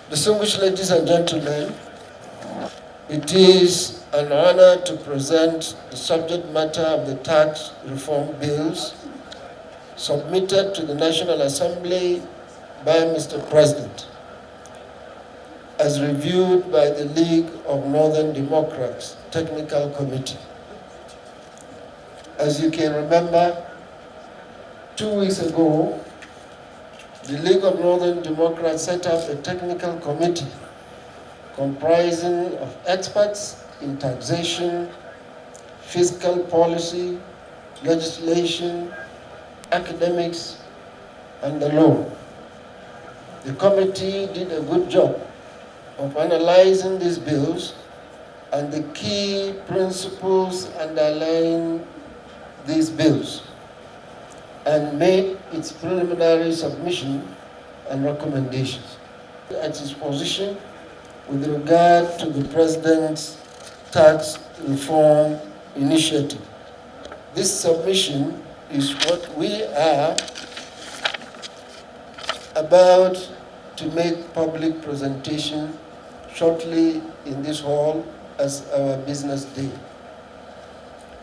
Distinguished ladies and gentlemen, it is an honor to present the subject matter of the tax reform bills submitted to the National Assembly by Mr. President, as reviewed by the League of Northern Democrats Technical Committee. As you can remember, 2 weeks ago, the League of Northern Democrats set up a technical committee comprising of experts in taxation, fiscal policy, legislation, academics, and the law. The committee did a good job of analyzing these bills and the key principles underlying these bills, and made its preliminary submission and recommendations at its position with regard to the President's tax reform initiative. This submission is what we are about to make public presentation shortly in this hall as our business day.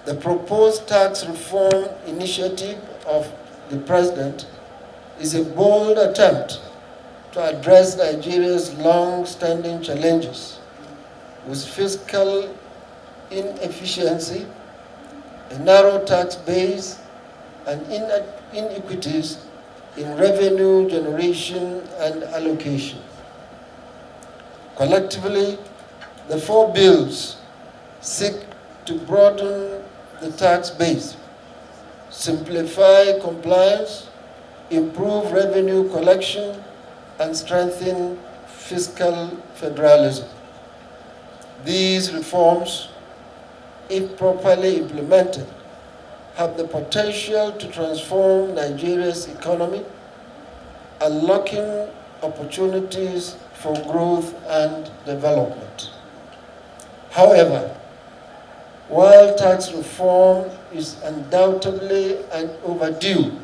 The proposed tax reform initiative of the President is a bold attempt to address Nigeria's long-standing challenges with fiscal inefficiency, a narrow tax base, and inequities in revenue generation and allocation. Collectively, the 4 bills seek to broaden the tax base, simplify compliance, improve revenue collection, and strengthen fiscal federalism. These reforms, if properly implemented, have the potential to transform Nigeria's economy, unlocking opportunities for growth and development. However, while tax reform is undoubtedly overdue,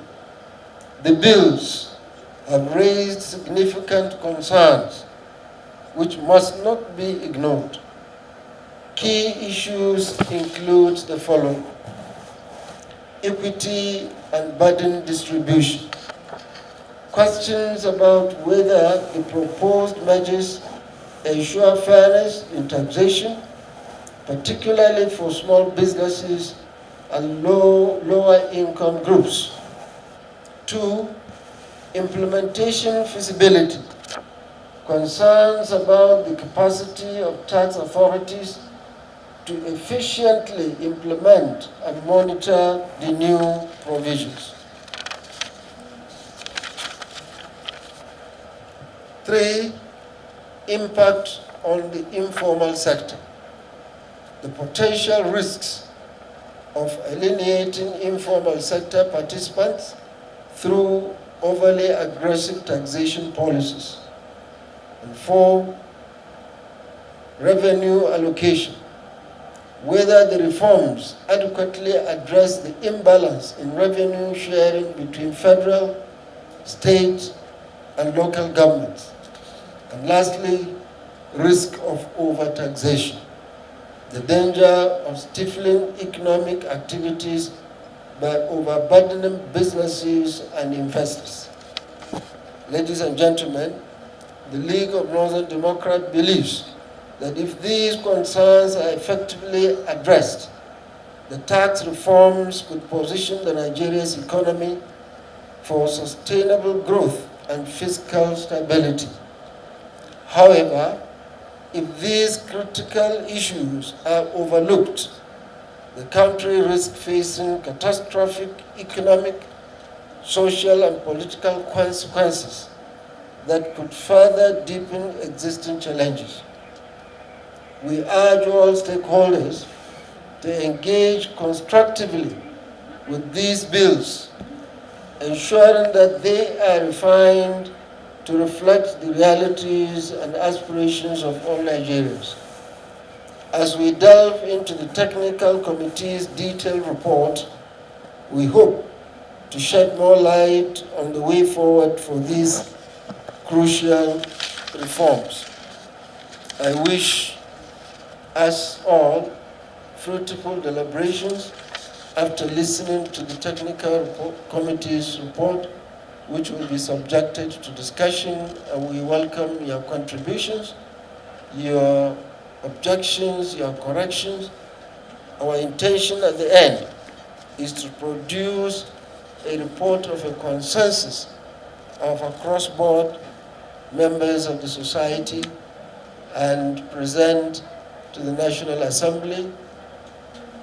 the bills have raised significant concerns which must not be ignored. Key issues include the following: equity and burden distribution. Questions about whether the proposed measures ensure fairness in taxation, particularly for small businesses and lower income groups. 2, implementation feasibility. Concerns about the capacity of tax authorities to efficiently implement and monitor the new provisions. 3, impact on the informal sector. The potential risks of alienating informal sector participants through overly aggressive taxation policies. And 4, revenue allocation. Whether the reforms adequately address the imbalance in revenue sharing between federal, state, and local governments. And lastly, risk of overtaxation. The danger of stifling economic activities by overburdening businesses and investors. Ladies and gentlemen, the League of Northern Democrats believes that if these concerns are effectively addressed, the tax reforms could position the Nigeria's economy for sustainable growth and fiscal stability. However, if these critical issues are overlooked, the country risks facing catastrophic economic, social, and political consequences that could further deepen existing challenges. We urge all stakeholders to engage constructively with these bills, ensuring that they are refined to reflect the realities and aspirations of all Nigerians. As we delve into the technical committee's detailed report, we hope to shed more light on the way forward for these crucial reforms. I wish us all fruitful deliberations after listening to the technical committee's report, which will be subjected to discussion, and we welcome your contributions, your objections, your corrections. Our intention at the end is to produce a report of a consensus of across-board members of the society and present to the National Assembly,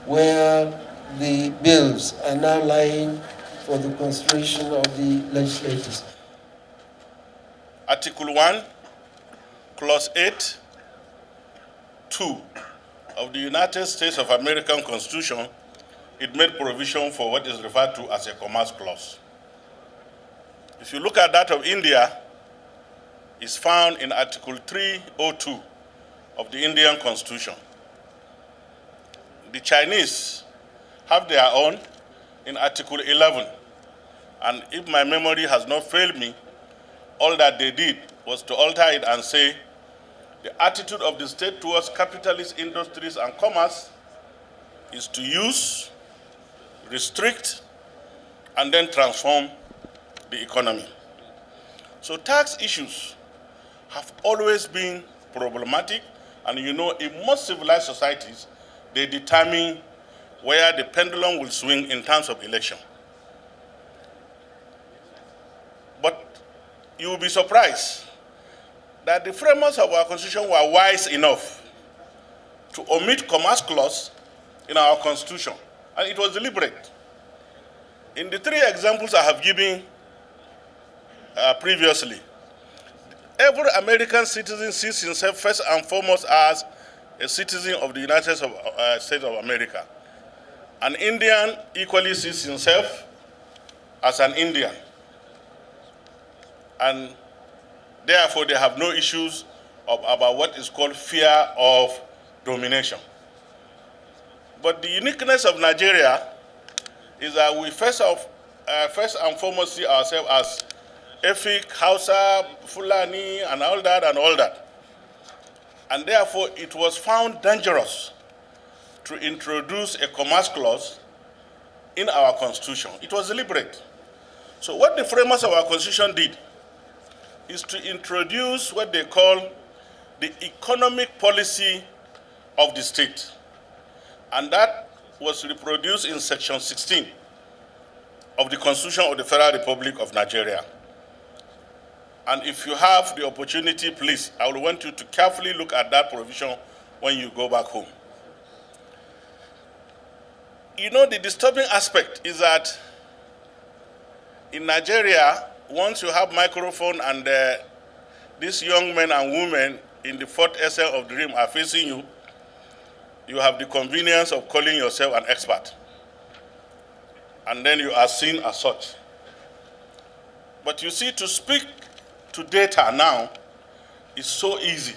where the bills are now lying for the consideration of the legislators. Article 1, Clause 8, 2 of the United States of American Constitution, it made provision for what is referred to as a commerce clause. If you look at that of India, it's found in Article 302 of the Indian Constitution. The Chinese have their own in Article 11. And if my memory has not failed me, all that they did was to alter it and say, the attitude of the state towards capitalist industries and commerce is to use, restrict, and then transform the economy. So tax issues have always been problematic, and you know, in most civilized societies, they determine where the pendulum will swing in terms of election. But you will be surprised that the framers of our constitution were wise enough to omit commerce clause in our constitution, and it was deliberate. In the three examples I have given previously, every American citizen sees himself first and foremost as a citizen of the United States of America. An Indian equally sees himself as an Indian. And therefore, they have no issues about what is called fear of domination. But the uniqueness of Nigeria is that we first and foremost see ourselves as Efik, Hausa, Fulani, and all that. And therefore, it was found dangerous to introduce a commerce clause in our constitution. It was deliberate. So what the framers of our constitution did is to introduce what they call the economic policy of the state. And that was reproduced in Section 16 of the Constitution of the Federal Republic of Nigeria. And if you have the opportunity, please, I would want you to carefully look at that provision when you go back home. You know, the disturbing aspect is that in Nigeria, once you have microphone and these young men and women in the fourth essence of the dream are facing you, you have the convenience of calling yourself an expert. And then you are seen as such. But you see, to speak to data now is so easy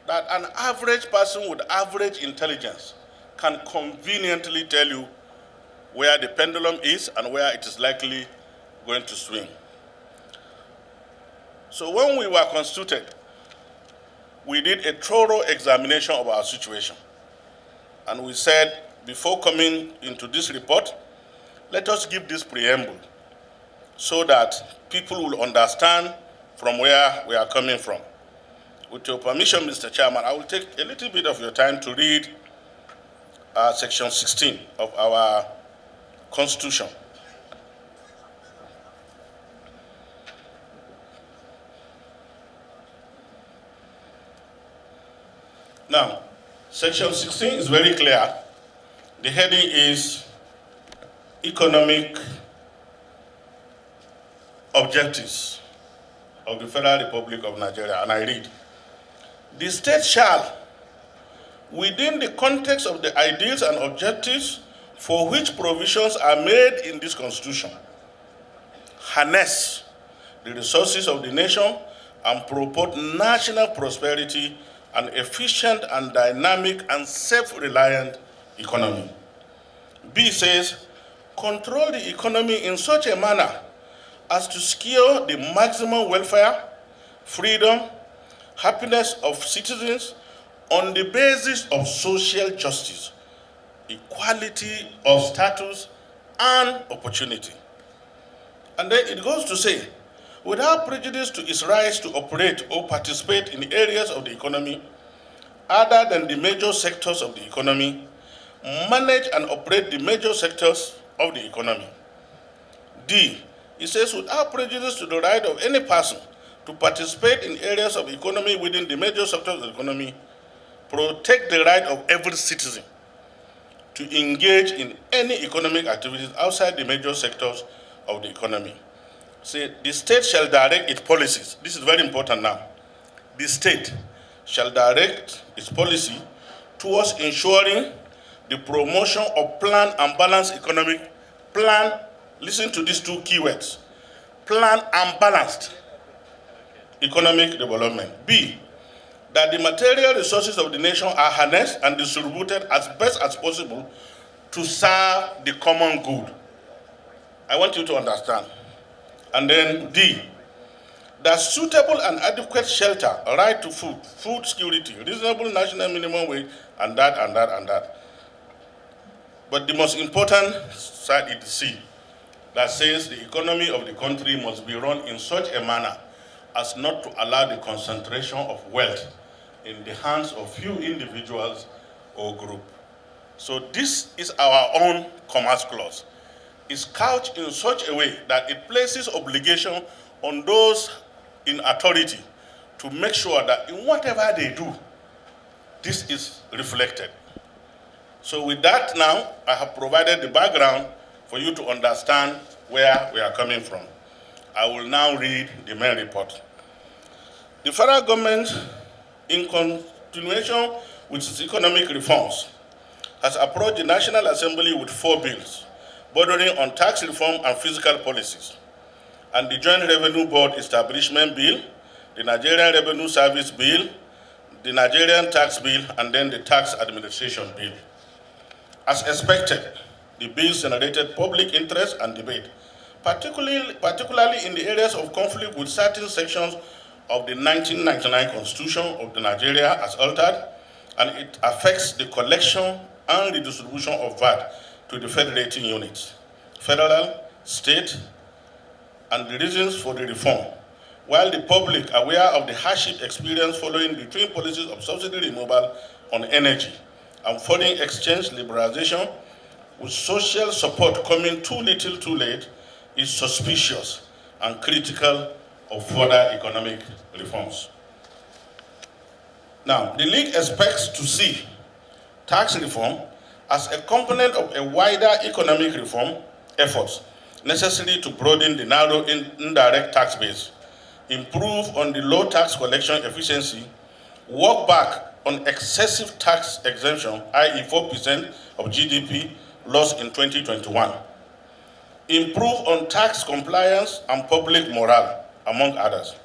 that an average person with average intelligence can conveniently tell you where the pendulum is and where it is likely going to swing. So when we were constituted, we did a thorough examination of our situation. And we said, before coming into this report, let us give this preamble so that people will understand from where we are coming from. With your permission, Mr. Chairman, I will take a little bit of your time to read Section 16 of our Constitution. Now, Section 16 is very clear. The heading is Economic Objectives of the Federal Republic of Nigeria, and I read, the state shall, within the context of the ideals and objectives for which provisions are made in this Constitution, harness the resources of the nation and promote national prosperity and efficient and dynamic and self-reliant economy. B says, control the economy in such a manner as to secure the maximum welfare, freedom, happiness of citizens on the basis of social justice, equality of status and opportunity. And then it goes to say, without prejudice to its rights to operate or participate in areas of the economy other than the major sectors of the economy, manage and operate the major sectors of the economy. D, it says, without prejudice to the right of any person to participate in areas of economy within the major sectors of the economy, protect the right of every citizen to engage in any economic activities outside the major sectors of the economy. Say, the state shall direct its policies. This is very important now. The state shall direct its policy towards ensuring the promotion of planned and balanced economic plan. Listen to these two keywords: planned and balanced economic development. B, that the material resources of the nation are harnessed and distributed as best as possible to serve the common good. I want you to understand. And then D, that suitable and adequate shelter, right to food, food security, reasonable national minimum wage, and that, and that, and that. But the most important side is C, that says the economy of the country must be run in such a manner as not to allow the concentration of wealth in the hands of few individuals or group. So this is our own commerce clause. It's couched in such a way that it places obligation on those in authority to make sure that in whatever they do, this is reflected. So with that now, I have provided the background for you to understand where we are coming from. I will now read the main report. The federal government, in continuation with its economic reforms, has approached the National Assembly with 4 bills, bordering on tax reform and fiscal policies, and the Joint Revenue Board Establishment Bill, the Nigerian Revenue Service Bill, the Nigerian Tax Bill, and then the Tax Administration Bill. As expected, the bills generated public interest and debate, particularly in the areas of conflict with certain sections of the 1999 Constitution of the Nigeria as altered, and it affects the collection and redistribution of VAT to the federating units, federal, state, and the reasons for the reform, while the public, aware of the hardship experienced following the twin policies of subsidy removal on energy and foreign exchange liberalization, with social support coming too little too late, is suspicious and critical of further economic reforms. Now, the League expects to see tax reform as a component of a wider economic reform efforts necessary to broaden the narrow indirect tax base, improve on the low tax collection efficiency, work back on excessive tax exemption, i.e. 4% of GDP lost in 2021, improve on tax compliance and public morale, among others.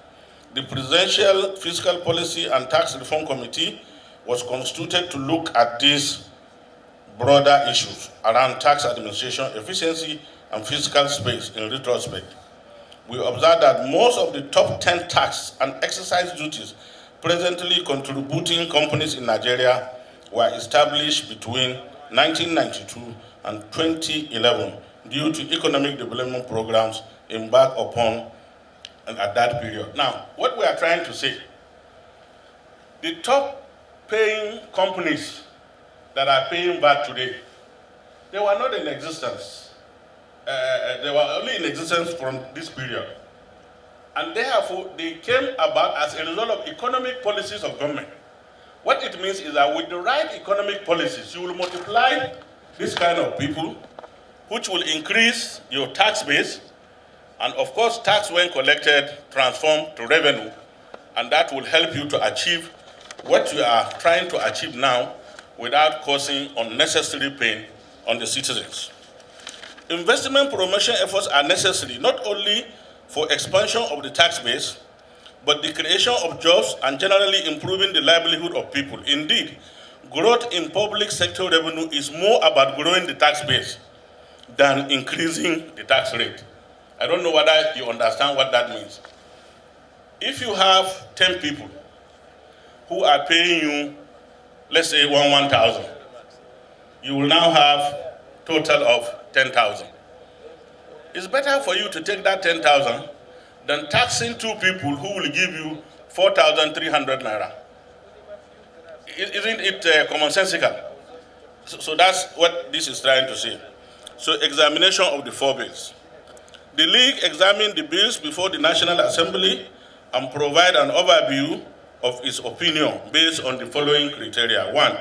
The Presidential Fiscal Policy and Tax Reform Committee was constituted to look at these broader issues around tax administration efficiency and fiscal space in retrospect. We observed that most of the top 10 tax and excise duties presently contributing companies in Nigeria were established between 1992 and 2011 due to economic development programs embarked upon at that period. Now, what we are trying to say, the top paying companies that are paying VAT today, they were not in existence. They were only in existence from this period. And therefore, they came about as a result of economic policies of government. What it means is that with the right economic policies, you will multiply this kind of people, which will increase your tax base, and of course, tax when collected transform to revenue, and that will help you to achieve what you are trying to achieve now without causing unnecessary pain on the citizens. Investment promotion efforts are necessary not only for expansion of the tax base, but the creation of jobs and generally improving the livelihood of people. Indeed, growth in public sector revenue is more about growing the tax base than increasing the tax rate. I don't know whether you understand what that means. If you have 10 people who are paying you, let's say 1,000, you will now have total of 10,000. It's better for you to take that 10,000 than taxing two people who will give you 4,300 naira. Isn't it commonsensical? So that's what this is trying to say. So examination of the 4 bills. The League examined the bills before the National Assembly and provide an overview of its opinion based on the following criteria. 1,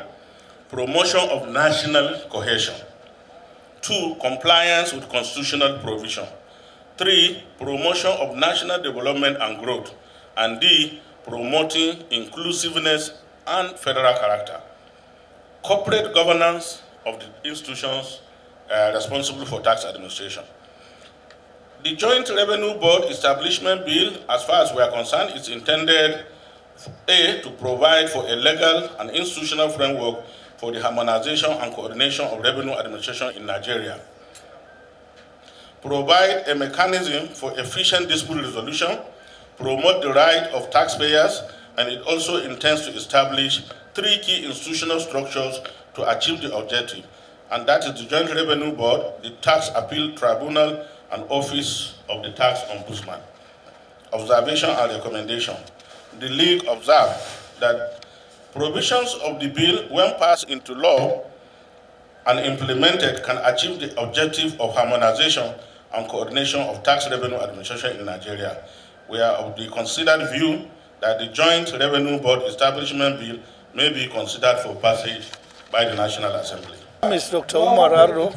promotion of national cohesion. 2, compliance with constitutional provision. 3, promotion of national development and growth. And D, promoting inclusiveness and federal character. Corporate governance of the institutions responsible for tax administration. The Joint Revenue Board Establishment Bill, as far as we are concerned, is intended, A, to provide for a legal and institutional framework for the harmonization and coordination of revenue administration in Nigeria. Provide a mechanism for efficient dispute resolution, promote the right of taxpayers, and it also intends to establish 3 key institutional structures to achieve the objective, and that is the Joint Revenue Board, the Tax Appeal Tribunal, and Office of the Tax Ombudsman. Observation and recommendation. The League observed that provisions of the bill, when passed into law and implemented, can achieve the objective of harmonization and coordination of tax revenue administration in Nigeria. We are of the considered view that the Joint Revenue Board Establishment Bill may be considered for passage by the National Assembly. My name is Dr. Umar Ardo.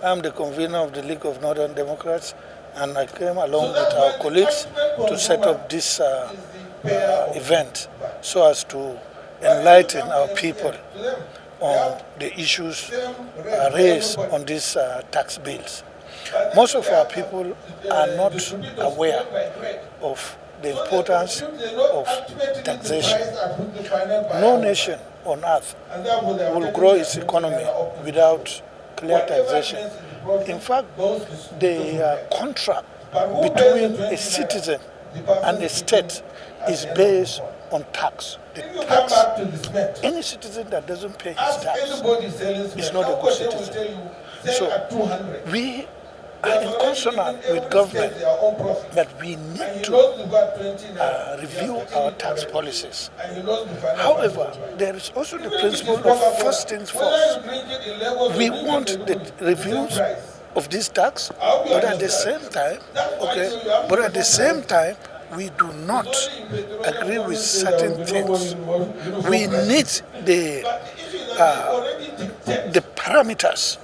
I am the convener of the League of Northern Democrats, and I came along with our colleagues to set up this event so as to enlighten our people on the issues raised on these tax bills. Most of our people are not aware of the importance of taxation. No nation on earth will grow its economy without clear taxation. In fact, the contract between a citizen and a state is based on tax. The tax, any citizen that doesn't pay his tax is not a good citizen. So we are in consonant with government that we need to review our tax policies. However, there is also the principle of first things first. We want the reviews of this tax, but at the same time, we do not agree with certain things. We need the parameters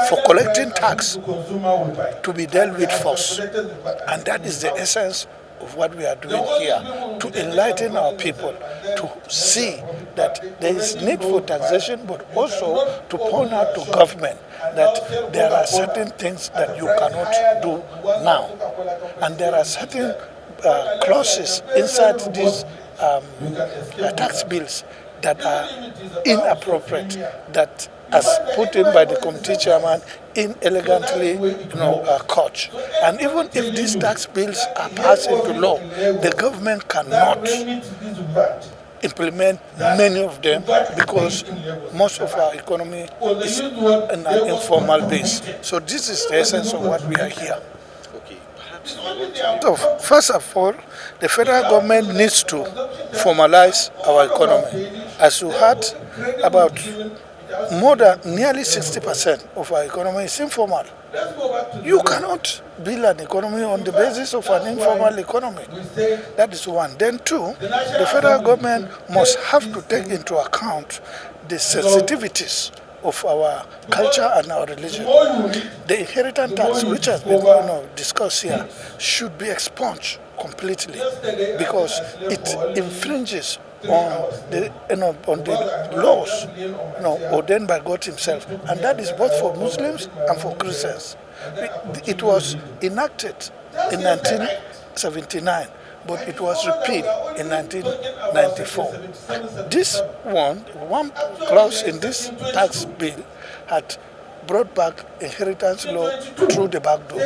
for collecting tax to be dealt with first. And that is the essence of what we are doing here, to enlighten our people, to see that there is need for taxation, but also to point out to government that there are certain things that you cannot do now. And there are certain clauses inside these tax bills that are inappropriate, that as put in by the committee chairman, inelegantly coached. And even if these tax bills are passed into law, the government cannot implement many of them because most of our economy is on an informal base. So this is the essence of what we are here. So first of all, the federal government needs to formalize our economy. As you heard, about nearly 60% of our economy is informal. You cannot build an economy on the basis of an informal economy. That is one. Then two, the federal government must have to take into account the sensitivities of our culture and our religion. The inheritance tax, which has been discussed here, should be expunged completely because it infringes on the laws ordained by God himself, and that is both for Muslims and for Christians. It was enacted in 1979, but it was repealed in 1994. This one clause in this tax bill had brought back inheritance law through the back door.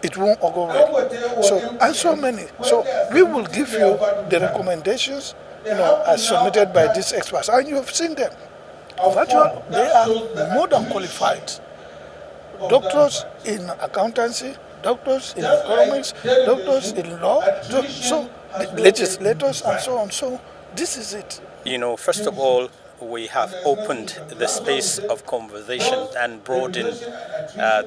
It won't go well. So, and so many. So we will give you the recommendations, as submitted by these experts, and you have seen them. Virtually, they are more than qualified. Doctors in accountancy, doctors in economics, doctors in law, so legislators and so on. So this is it. First of all, we have opened the space of conversation and broadened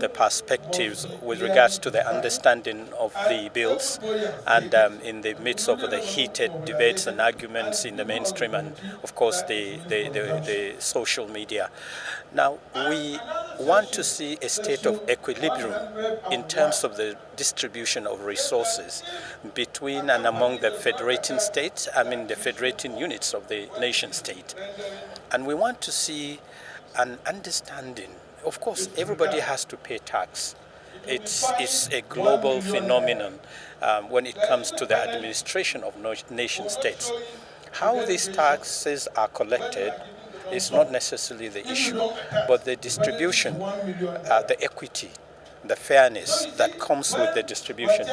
the perspectives with regards to the understanding of the bills, and in the midst of the heated debates and arguments in the mainstream and, of course, the social media. Now, we want to see a state of equilibrium in terms of the distribution of resources between and among the federating states, the federating units of the nation state. And we want to see an understanding. Of course, everybody has to pay tax. It's a global phenomenon when it comes to the administration of nation states. How these taxes are collected is not necessarily the issue, but the distribution, the equity, the fairness that comes with the distribution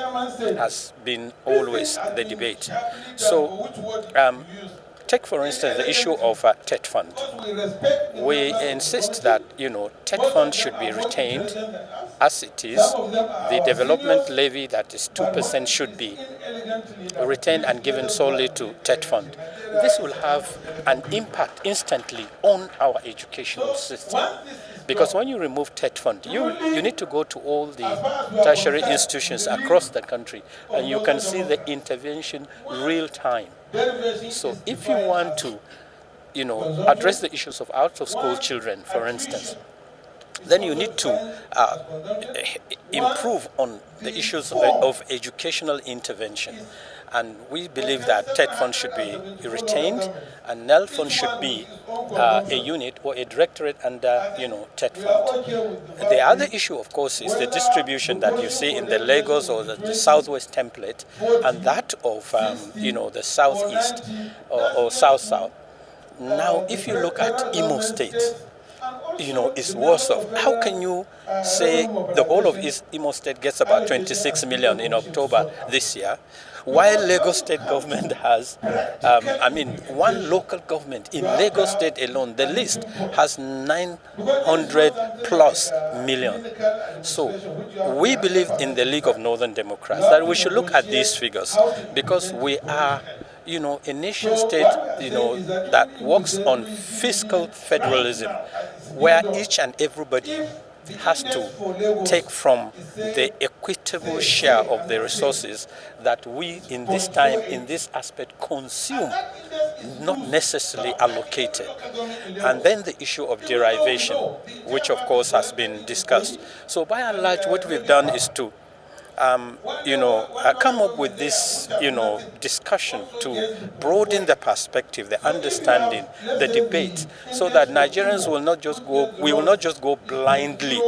has been always the debate. So take, for instance, the issue of TET fund. We insist that, TET fund should be retained as it is. The development levy that is 2% should be retained and given solely to TET fund. This will have an impact instantly on our educational system. Because when you remove TET fund, you need to go to all the tertiary institutions across the country, and you can see the intervention real time. So if you want to, address the issues of out-of-school children, for instance, then you need to improve on the issues of educational intervention. And we believe that TET fund should be retained, and NEL fund should be a unit or a directorate under, TET fund. The other issue, of course, is the distribution that you see in the Lagos or the Southwest template, and that of, the Southeast or South-South. Now, if you look at Imo State, it's worse off. How can you say the whole of Imo State gets about 26 million in October this year, while Lagos State government has, one local government in Lagos State alone, the list has 900 plus million. So we believe in the League of Northern Democrats that we should look at these figures, because we are a nation state, that works on fiscal federalism, where each and everybody has to take from the equitable share of the resources that we, in this time, in this aspect, consume, not necessarily allocated. And then the issue of derivation, which of course has been discussed. So by and large, what we've done is to come up with this, discussion to broaden the perspective, the understanding, the debate, so that Nigerians will not just go blindly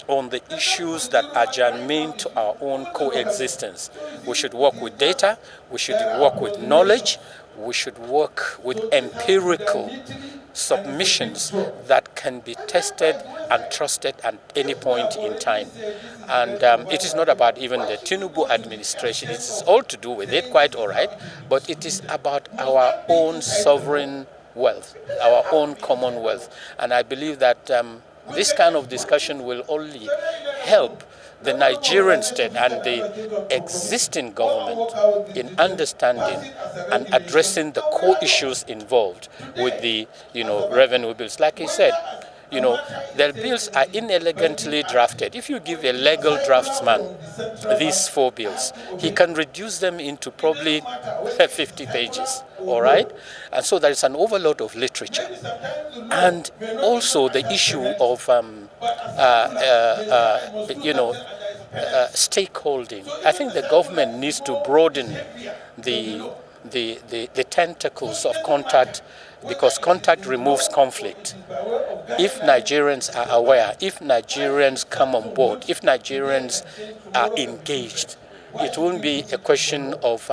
on the issues that are germane to our own coexistence. We should work with data, we should work with knowledge, we should work with empirical submissions that can be tested and trusted at any point in time. And it is not about even the Tinubu administration. It's all to do with it, quite all right, but it is about our own sovereign wealth, our own commonwealth. And I believe that this kind of discussion will only help the Nigerian state and the existing government in understanding and addressing the core issues involved with the, revenue bills. Like I said, the bills are inelegantly drafted. If you give a legal draftsman these 4 bills, he can reduce them into probably 50 pages, all right? And so there is an overload of literature. And also the issue of, stakeholding. I think the government needs to broaden the tentacles of contact, because contact removes conflict. If Nigerians are aware, if Nigerians come on board, if Nigerians are engaged, it won't be a question of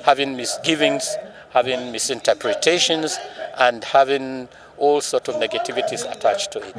having misgivings, having misinterpretations, and having all sorts of negativities attached to it.